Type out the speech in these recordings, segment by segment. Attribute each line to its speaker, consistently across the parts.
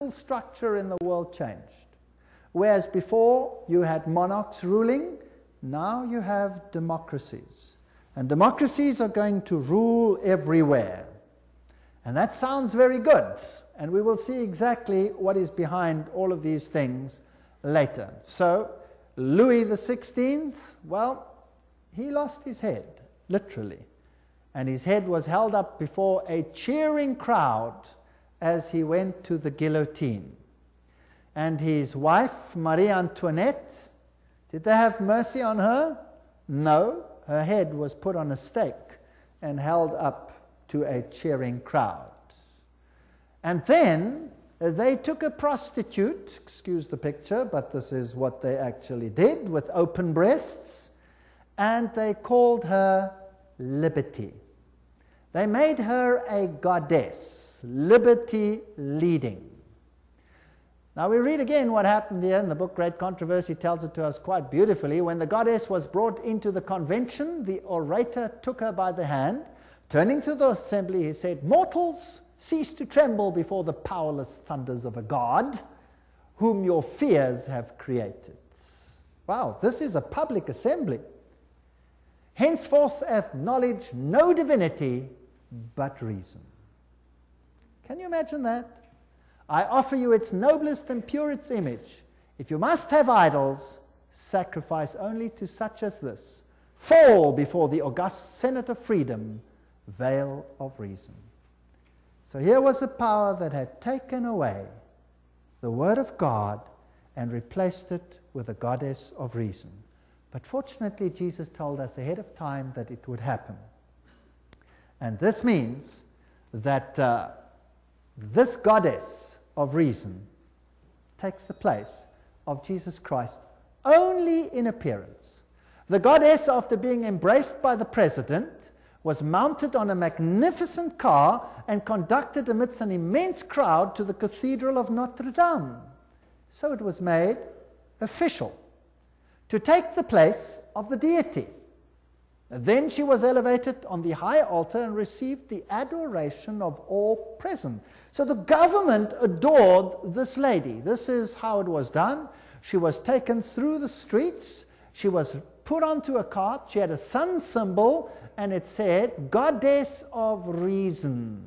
Speaker 1: structure in the world changed. Whereas before you had monarchs ruling, now you have democracies. And democracies are going to rule everywhere. And that sounds very good. And we will see exactly what is behind all of these things later. So, Louis the 16th, well, he lost his head, literally. And his head was held up before a cheering crowd as he went to the guillotine. And his wife, Marie Antoinette, did they have mercy on her? No. Her head was put on a stake and held up to a cheering crowd. And then they took a prostitute, excuse the picture, but this is what they actually did, with open breasts, and they called her Liberty. They made her a goddess, liberty leading. Now we read again what happened here in the book Great Controversy, tells it to us quite beautifully. When the goddess was brought into the convention, the orator took her by the hand. Turning to the assembly, he said, "Mortals, cease to tremble before the powerless thunders of a god, whom your fears have created." Wow, this is a public assembly. "Henceforth acknowledge no divinity but reason." Can you imagine that? "I offer you its noblest and purest image. If you must have idols, sacrifice only to such as this. Fall before the august Senate of freedom, veil of reason." So here was a power that had taken away the word of God and replaced it with a goddess of reason. But fortunately, Jesus told us ahead of time that it would happen. And this means that this goddess of reason takes the place of Jesus Christ only in appearance. The goddess, after being embraced by the president, was mounted on a magnificent car and conducted amidst an immense crowd to the Cathedral of Notre Dame. So it was made official to take the place of the deity. Then she was elevated on the high altar and received the adoration of all present. So the government adored this lady. This is how it was done. She was taken through the streets. She was put onto a cart. She had a sun symbol, and it said, "Goddess of Reason,"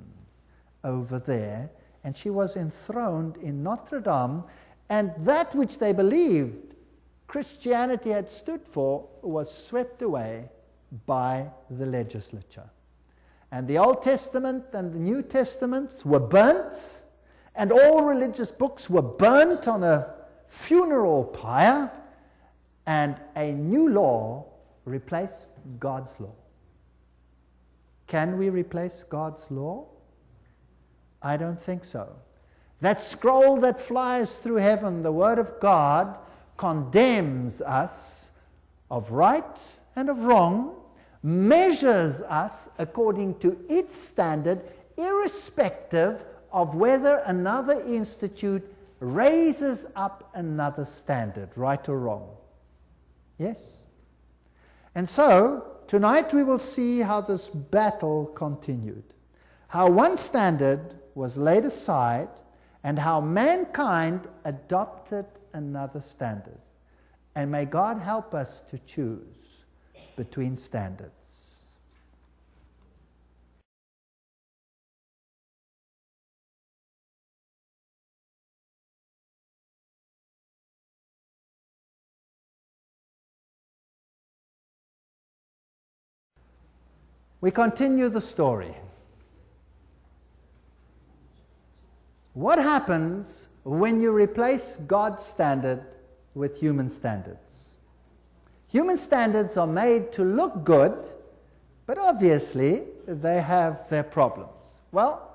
Speaker 1: over there. And she was enthroned in Notre Dame. And that which they believed Christianity had stood for was swept away by the legislature. And the Old Testament and the New Testaments were burnt, and all religious books were burnt on a funeral pyre, and a new law replaced God's law. Can we replace God's law? I don't think so. That scroll that flies through heaven, the Word of God, condemns us of right and of wrong, measures us according to its standard, irrespective of whether another institute raises up another standard, right or wrong. Yes? And so, tonight we will see how this battle continued, how one standard was laid aside, and how mankind adopted another standard. And may God help us to choose between standards. We continue the story. What happens when you replace God's standard with human standards? Human standards are made to look good, but obviously they have their problems. Well,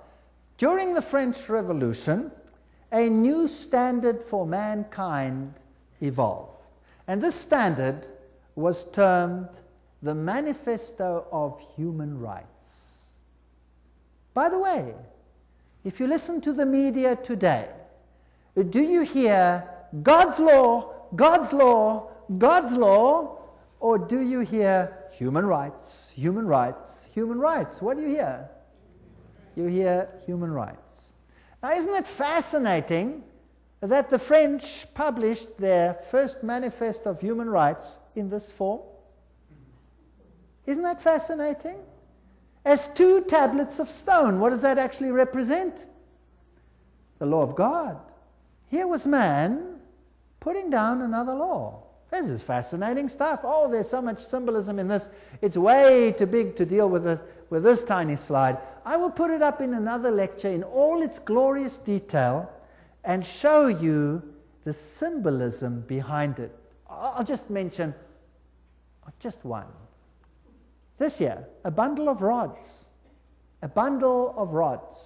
Speaker 1: during the French Revolution, a new standard for mankind evolved. And this standard was termed the Manifesto of Human Rights. By the way, if you listen to the media today, do you hear God's law, God's law, God's law, or do you hear human rights, human rights, human rights? What do you hear? You hear human rights. Now, isn't it fascinating that the French published their first Manifesto of Human Rights in this form? Isn't that fascinating? As 2 tablets of stone. What does that actually represent? The law of God. Here was man putting down another law. This is fascinating stuff. Oh, there's so much symbolism in this. It's way too big to deal with this tiny slide. I will put it up in another lecture in all its glorious detail and show you the symbolism behind it. I'll just mention just one. This here, a bundle of rods. A bundle of rods.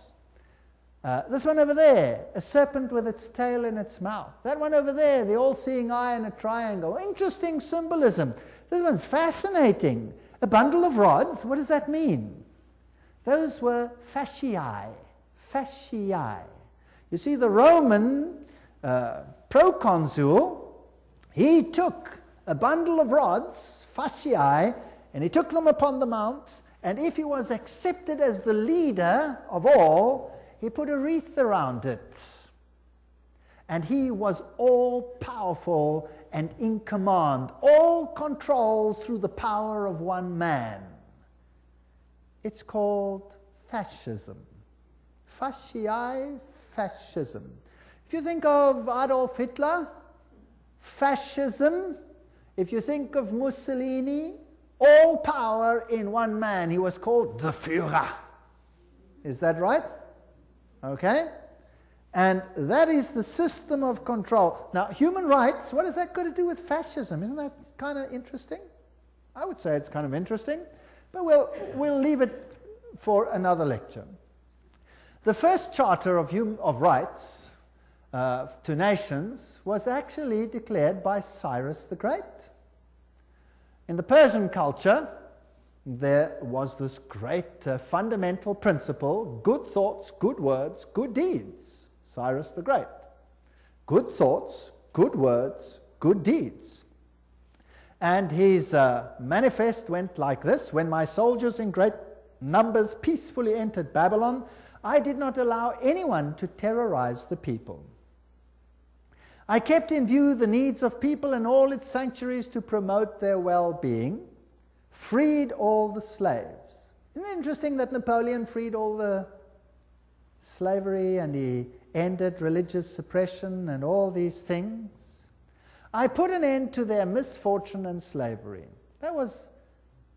Speaker 1: This one over there, a serpent with its tail in its mouth. That one over there, the all-seeing eye in a triangle. Interesting symbolism. This one's fascinating. A bundle of rods, what does that mean? Those were fasciae. Fasciae. You see, the Roman proconsul, he took a bundle of rods, fasciae, and he took them upon the mount, and if he was accepted as the leader of all, he put a wreath around it. And he was all-powerful and in command, all control through the power of one man. It's called fascism. Fasciae, fascism. If you think of Adolf Hitler, fascism. If you think of Mussolini, all power in one man. He was called the Führer. Is that right? Okay? And that is the system of control. Now, human rights, what has that got to do with fascism? Isn't that kind of interesting? I would say it's kind of interesting, but we'll leave it for another lecture. The first Charter of Rights to nations was actually declared by Cyrus the Great. In the Persian culture, there was this great fundamental principle: good thoughts, good words, good deeds. Cyrus the Great. Good thoughts, good words, good deeds. And his manifest went like this: when my soldiers in great numbers peacefully entered Babylon, I did not allow anyone to terrorize the people. I kept in view the needs of people in all its sanctuaries to promote their well-being, freed all the slaves. Isn't it interesting that Napoleon freed all the slavery and he ended religious suppression and all these things? I put an end to their misfortune and slavery. That was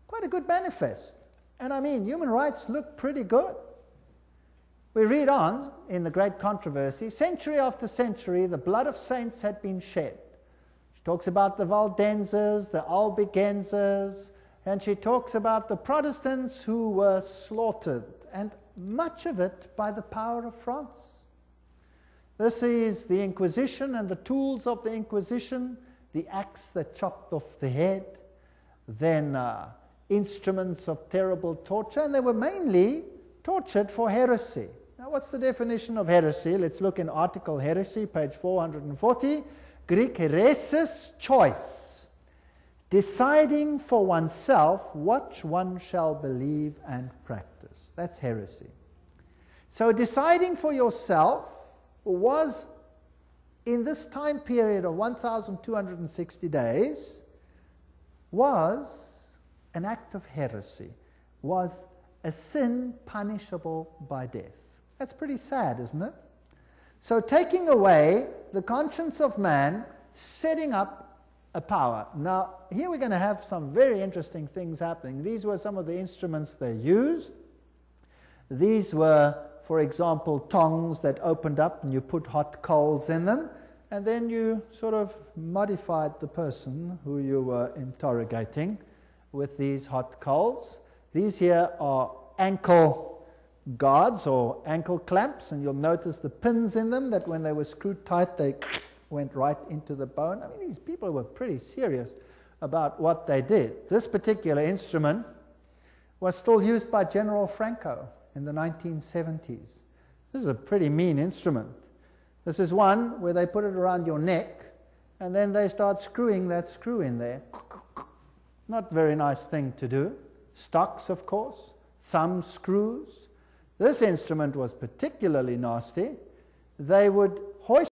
Speaker 1: quite a good manifest. And I mean, human rights look pretty good. We read on in the Great Controversy, century after century, the blood of saints had been shed. She talks about the Valdenzers, the Albigensers, and she talks about the Protestants who were slaughtered, and much of it by the power of France. This is the Inquisition and the tools of the Inquisition, the axe that chopped off the head, then instruments of terrible torture, and they were mainly tortured for heresy. Now, what's the definition of heresy? Let's look in article Heresy, page 440. Greek heresis, choice. Deciding for oneself what one shall believe and practice. That's heresy. So deciding for yourself was, in this time period of 1,260 days, was an act of heresy, was a sin punishable by death. That's pretty sad, isn't it? So taking away the conscience of man, setting up a power. Now, here we're going to have some very interesting things happening. These were some of the instruments they used. These were, for example, tongs that opened up and you put hot coals in them, and then you sort of modified the person who you were interrogating with these hot coals. These here are ankle guards or ankle clamps, and you'll notice the pins in them that when they were screwed tight, they went right into the bone. I mean, these people were pretty serious about what they did. This particular instrument was still used by General Franco in the 1970s. This is a pretty mean instrument. This is one where they put it around your neck, and then they start screwing that screw in there. Not very nice thing to do. Stocks, of course, thumb screws, This instrument was particularly nasty. They would